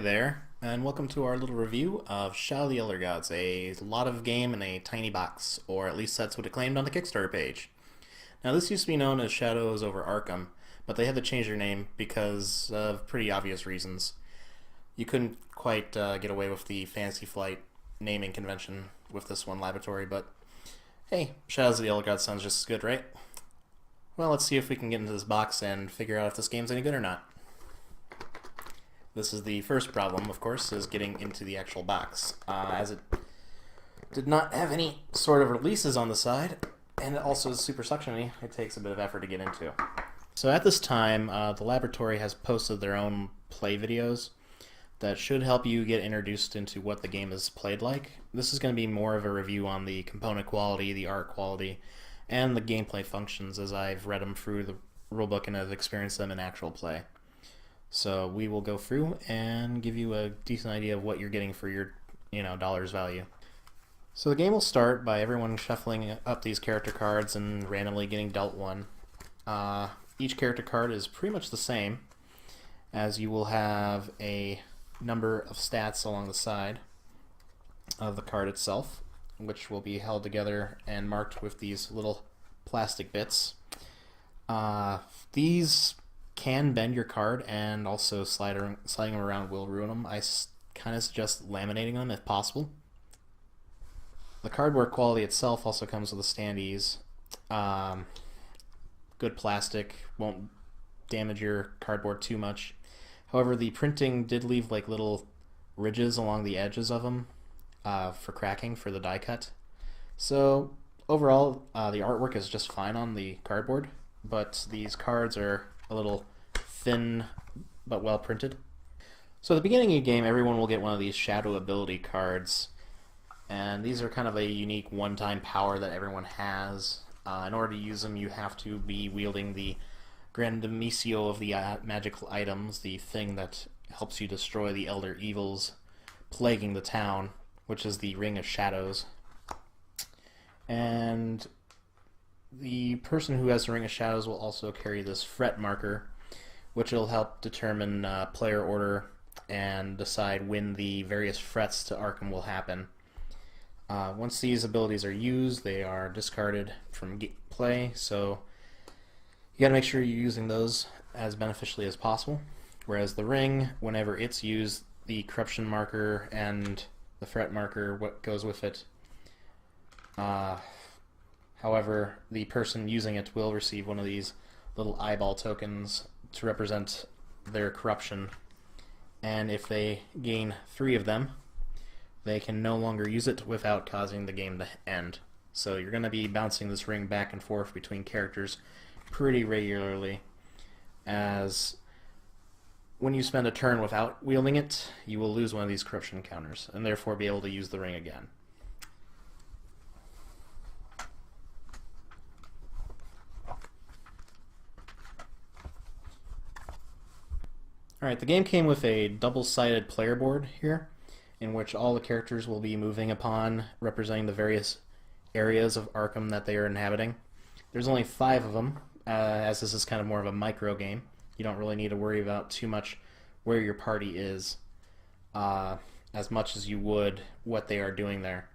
there, and welcome to our little review of Shadow of the Elder Gods, a lot of game in a tiny box, or at least that's what it claimed on the Kickstarter page. Now this used to be known as Shadows over Arkham, but they had to change their name because of pretty obvious reasons. You couldn't quite get away with the Fantasy Flight naming convention with this one laboratory, but hey, Shadows of the Elder Gods sounds just as good, right? Well, let's see if we can get into this box and figure out if this game's any good or not. This is the first problem, of course, is getting into the actual box, as it did not have any sort of releases on the side, and it also is super suctiony. It takes a bit of effort to get into. So at this time, the laboratory has posted their own play videos that should help you get introduced into what the game is played like. This is going to be more of a review on the component quality, the art quality, and the gameplay functions as I've read them through the rulebook and have experienced them in actual play. So we will go through and give you a decent idea of what you're getting for your, dollar's value. So the game will start by everyone shuffling up these character cards and randomly getting dealt one. Each character card is pretty much the same, as you will have a number of stats along the side of the card itself, which will be held together and marked with these little plastic bits. These can bend your card, and also sliding them around will ruin them. I kind of suggest laminating them if possible. The cardboard quality itself also comes with the standees. Good plastic, won't damage your cardboard too much. However, the printing did leave like little ridges along the edges of them for cracking for the die cut. So overall, the artwork is just fine on the cardboard, but these cards are a little thin but well printed. So at the beginning of the game, everyone will get one of these shadow ability cards, and these are kind of a unique one-time power that everyone has. In order to use them, you have to be wielding the Grandemisio of the magical items, the thing that helps you destroy the elder evils plaguing the town, which is the Ring of Shadows. And the person who has the Ring of Shadows will also carry this fret marker, which will help determine player order and decide when the various threats to Arkham will happen. Once these abilities are used, they are discarded from play, so you gotta make sure you're using those as beneficially as possible. Whereas the ring, whenever it's used, the corruption marker and the threat marker, what goes with it. However, the person using it will receive one of these little eyeball tokens to represent their corruption, and if they gain 3 of them, they can no longer use it without causing the game to end. So you're going to be bouncing this ring back and forth between characters pretty regularly, as when you spend a turn without wielding it, you will lose one of these corruption counters, and therefore be able to use the ring again. Alright, the game came with a double-sided player board here, in which all the characters will be moving upon, representing the various areas of Arkham that they are inhabiting. There's only 5 of them, as this is kind of more of a micro game. You don't really need to worry about too much where your party is, as much as you would what they are doing there.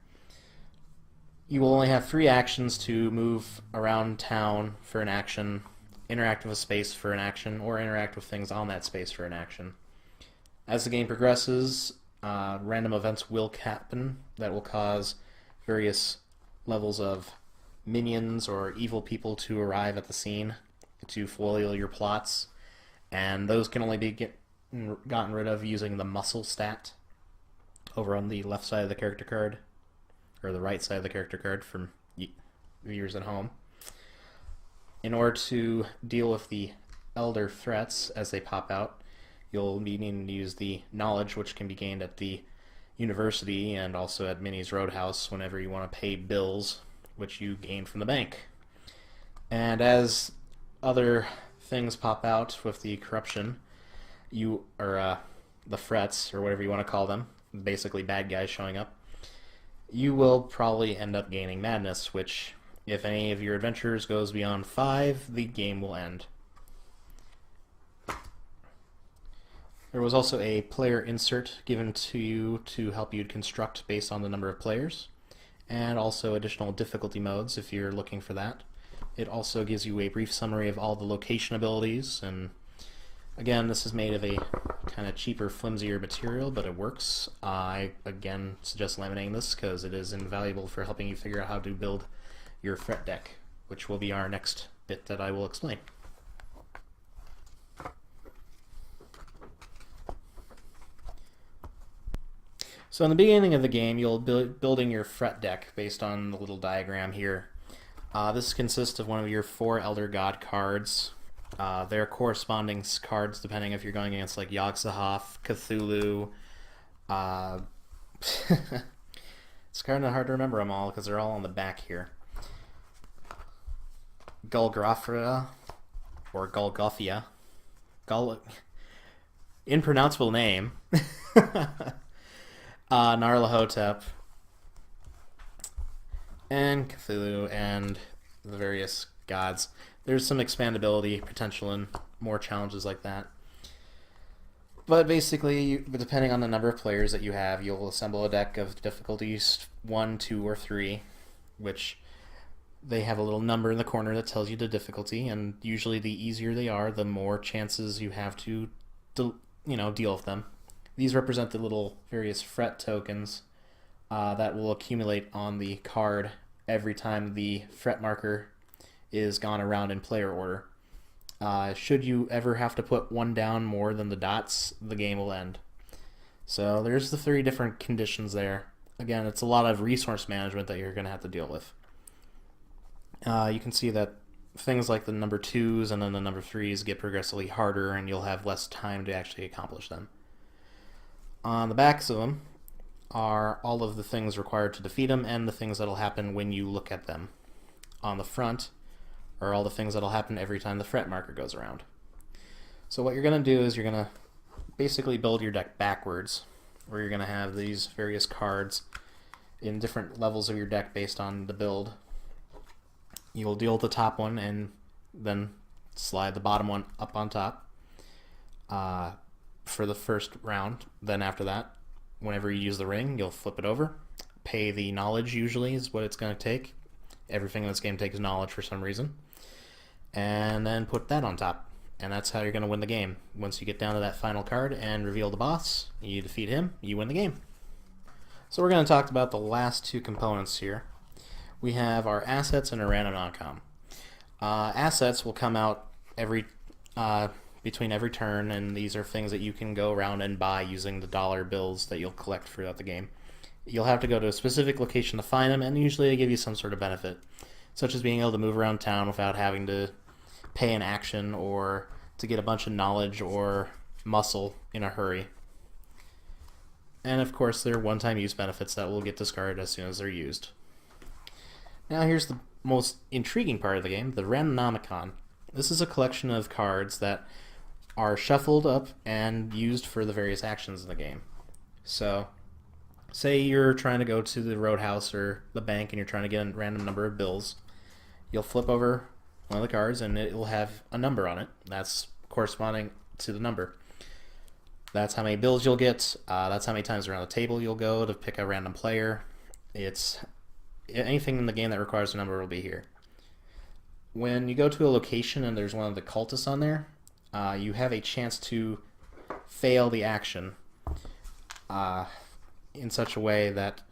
You will only have 3 actions to move around town for an action, interact with a space for an action, or interact with things on that space for an action. As the game progresses, random events will happen that will cause various levels of minions or evil people to arrive at the scene to foil your plots, and those can only be gotten rid of using the muscle stat over on the left side of the character card, or the right side of the character card from viewers at home. In order to deal with the elder threats as they pop out, you'll be needing to use the knowledge, which can be gained at the university and also at Minnie's Roadhouse whenever you want to pay bills, which you gain from the bank. And as other things pop out with the corruption, the threats, or whatever you want to call them, basically bad guys showing up, you will probably end up gaining madness, which, if any of your adventures goes beyond 5, the game will end. There was also a player insert given to you to help you construct based on the number of players, and also additional difficulty modes if you're looking for that. It also gives you a brief summary of all the location abilities, and again, this is made of a kind of cheaper, flimsier material, but it works. I, again, suggest laminating this because it is invaluable for helping you figure out how to build your fret deck, which will be our next bit that I will explain. So in the beginning of the game, you'll be building your fret deck based on the little diagram here. This consists of one of your 4 Elder God cards. Their corresponding cards, depending if you're going against like Yogg-Sothoth, Cthulhu. It's kind of hard to remember them all because they're all on the back here. Golgotha, or Golgothia. Impronounceable name. Nyarlathotep, and Cthulhu, and the various gods. There's some expandability potential in more challenges like that. But basically, depending on the number of players that you have, you'll assemble a deck of difficulties 1, 2, or 3, which they have a little number in the corner that tells you the difficulty, and usually the easier they are, the more chances you have to deal with them. These represent the little various fret tokens that will accumulate on the card every time the fret marker is gone around in player order. Should you ever have to put one down more than the dots, the game will end. So there's the 3 different conditions there. Again, it's a lot of resource management that you're going to have to deal with. You can see that things like the number 2s and then the number 3s get progressively harder, and you'll have less time to actually accomplish them. On the backs of them are all of the things required to defeat them and the things that'll happen when you look at them. On the front are all the things that'll happen every time the fret marker goes around. So what you're going to do is you're going to basically build your deck backwards, where you're going to have these various cards in different levels of your deck based on the build. You'll deal with the top one and then slide the bottom one up on top for the first round. Then after that, whenever you use the ring, you'll flip it over. Pay the knowledge usually is what it's going to take. Everything in this game takes knowledge for some reason. And then put that on top. And that's how you're going to win the game. Once you get down to that final card and reveal the boss, you defeat him, you win the game. So we're going to talk about the last 2 components here. We have our assets and our random non-com. Assets will come out between every turn, and these are things that you can go around and buy using the dollar bills that you'll collect throughout the game. You'll have to go to a specific location to find them, and usually they give you some sort of benefit, such as being able to move around town without having to pay an action or to get a bunch of knowledge or muscle in a hurry. And of course, there are one-time use benefits that will get discarded as soon as they're used. Now here's the most intriguing part of the game, the Randomicon. This is a collection of cards that are shuffled up and used for the various actions in the game. So, say you're trying to go to the roadhouse or the bank and you're trying to get a random number of bills. You'll flip over one of the cards and it will have a number on it. That's corresponding to the number. That's how many bills you'll get. That's how many times around the table you'll go to pick a random player. It's anything in the game that requires a number will be here. When you go to a location and there's one of the cultists on there, you have a chance to fail the action in such a way that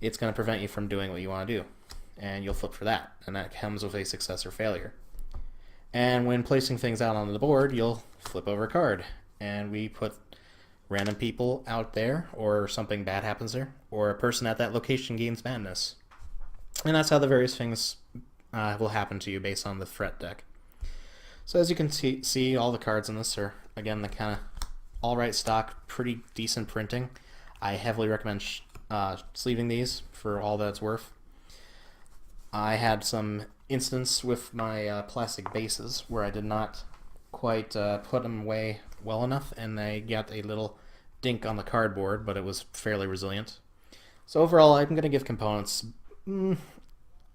it's going to prevent you from doing what you want to do. And you'll flip for that, and that comes with a success or failure. And when placing things out on the board, you'll flip over a card, and we put random people out there, or something bad happens there, or a person at that location gains madness. And that's how the various things will happen to you based on the fret deck. So as you can see, all the cards in this are, again, the kind of all-right stock, pretty decent printing. I heavily recommend sleeving these for all that it's worth. I had some instance with my plastic bases where I did not quite put them away well enough, and I got a little dink on the cardboard, but it was fairly resilient. So overall, I'm going to give components...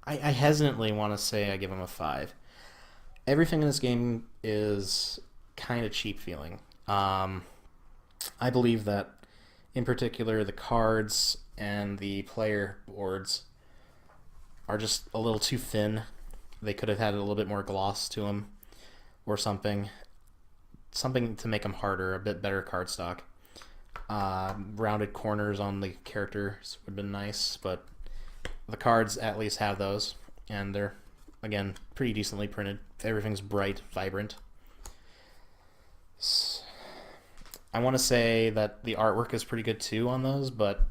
I hesitantly want to say I give them a 5. Everything in this game is kind of cheap feeling. I believe that, in particular, the cards and the player boards are just a little too thin. They could have had a little bit more gloss to them or something. Something to make them harder, a bit better cardstock. Rounded corners on the characters would have been nice, but the cards at least have those, and they're, again, pretty decently printed. Everything's bright, vibrant. I want to say that the artwork is pretty good too on those, but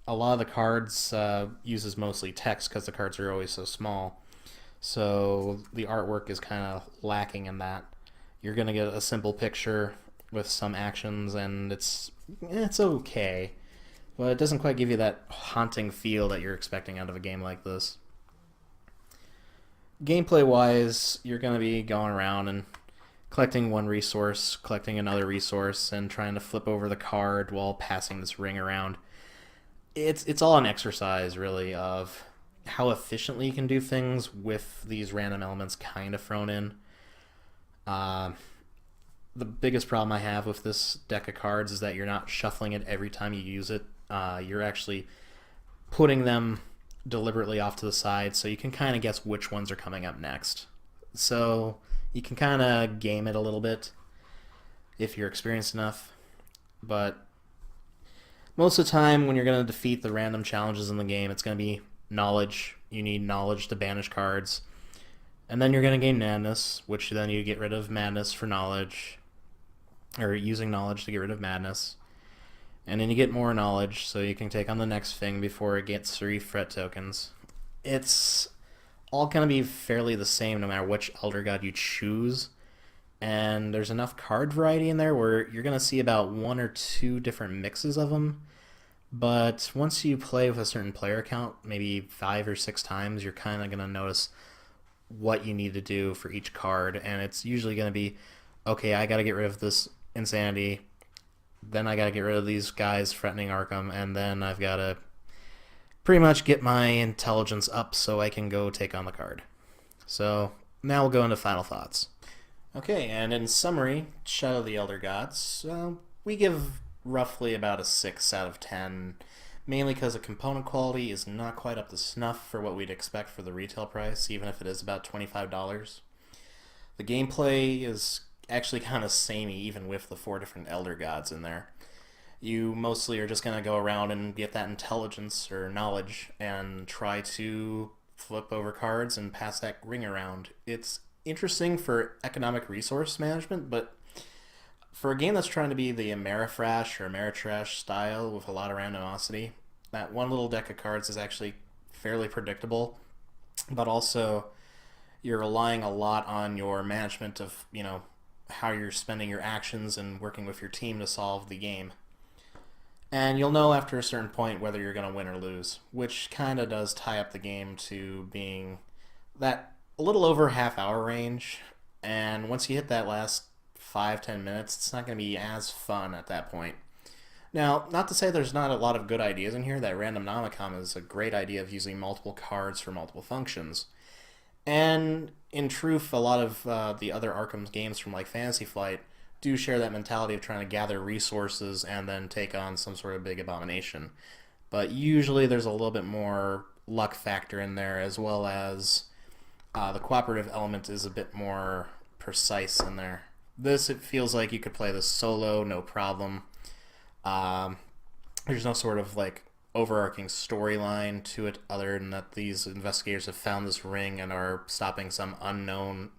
a lot of the cards uses mostly text because the cards are always so small. So the artwork is kind of lacking in that. You're gonna get a simple picture with some actions, and it's okay, but it doesn't quite give you that haunting feel that you're expecting out of a game like this. Gameplay wise, you're gonna be going around and collecting one resource, collecting another resource, and trying to flip over the card while passing this ring around. It's all an exercise, really, of how efficiently you can do things with these random elements kind of thrown in. The biggest problem I have with this deck of cards is that you're not shuffling it every time you use it. You're actually putting them deliberately off to the side so you can kind of guess which ones are coming up next. So you can kind of game it a little bit if you're experienced enough. But most of the time when you're going to defeat the random challenges in the game, it's going to be knowledge. You need knowledge to banish cards. And then you're going to gain madness, which then you get rid of madness for knowledge, or using knowledge to get rid of madness. And then you get more knowledge, so you can take on the next thing before it gets 3 threat tokens. It's all going to be fairly the same no matter which Elder God you choose. And there's enough card variety in there where you're going to see about 1 or 2 different mixes of them. But once you play with a certain player count, maybe 5 or 6 times, you're kind of going to notice what you need to do for each card. And it's usually going to be, okay, I got to get rid of this insanity, then I got to get rid of these guys threatening Arkham, and then I've got to pretty much get my intelligence up so I can go take on the card. So now we'll go into final thoughts. Okay, and in summary, Shadow of the Elder Gods, we give roughly about a 6 out of 10, mainly because the component quality is not quite up to snuff for what we'd expect for the retail price, even if it is about $25. The gameplay is actually kind of samey, even with the 4 different Elder Gods in there. You mostly are just going to go around and get that intelligence or knowledge and try to flip over cards and pass that ring around. It's interesting for economic resource management, but for a game that's trying to be the Ameritrash or Ameritrash style with a lot of randomosity, that one little deck of cards is actually fairly predictable, but also you're relying a lot on your management of, how you're spending your actions and working with your team to solve the game. And you'll know after a certain point whether you're going to win or lose, which kind of does tie up the game to being that a little over half-hour range. And once you hit that last 5-10 minutes, it's not going to be as fun at that point. Now, not to say there's not a lot of good ideas in here. That Randomnomicon is a great idea of using multiple cards for multiple functions. And in truth, a lot of the other Arkham games from like Fantasy Flight do share that mentality of trying to gather resources and then take on some sort of big abomination. But usually there's a little bit more luck factor in there, as well as the cooperative element is a bit more precise in there. This, it feels like you could play this solo, no problem. There's no sort of like overarching storyline to it other than that these investigators have found this ring and are stopping some unknown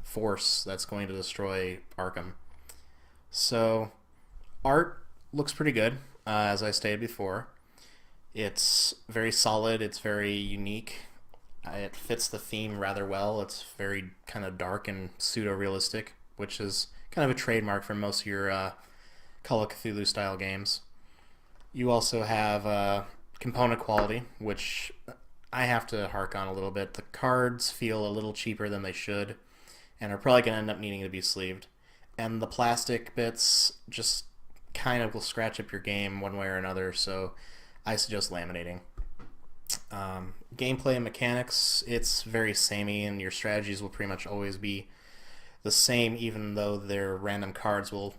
force that's going to destroy Arkham. So, art looks pretty good, as I stated before. It's very solid, it's very unique. It fits the theme rather well. It's very kind of dark and pseudo-realistic, which is kind of a trademark for most of your Call of Cthulhu style games. You also have component quality, which I have to hark on a little bit. The cards feel a little cheaper than they should, and are probably going to end up needing to be sleeved. And the plastic bits just kind of will scratch up your game one way or another, so I suggest laminating. Gameplay and mechanics, it's very samey, and your strategies will pretty much always be the same, even though their random cards will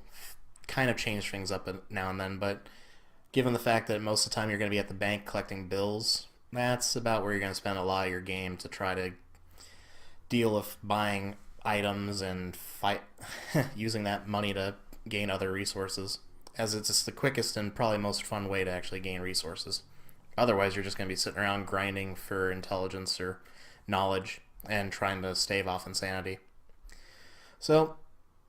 kind of change things up now and then, but given the fact that most of the time you're going to be at the bank collecting bills, that's about where you're going to spend a lot of your game to try to deal with buying items and fight using that money to gain other resources, as it's just the quickest and probably most fun way to actually gain resources. Otherwise, you're just going to be sitting around grinding for intelligence or knowledge and trying to stave off insanity. So,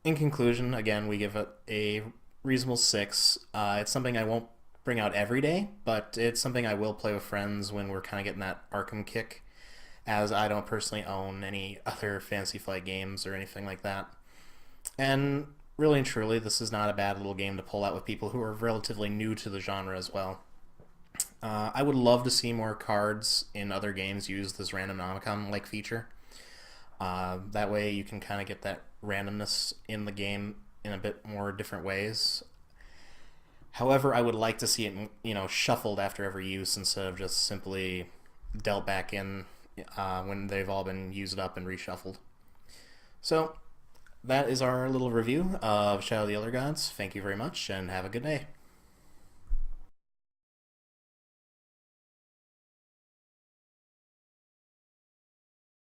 in conclusion, again, we give it a reasonable 6. It's something I won't bring out every day, but it's something I will play with friends when we're kind of getting that Arkham kick, as I don't personally own any other Fantasy Flight games or anything like that. And really and truly, this is not a bad little game to pull out with people who are relatively new to the genre as well. I would love to see more cards in other games use this Randomnomicon-like feature. That way you can kind of get that randomness in the game in a bit more different ways. However, I would like to see it, shuffled after every use instead of just simply dealt back in when they've all been used up and reshuffled. So, that is our little review of Shadow of the Elder Gods. Thank you very much, and have a good day.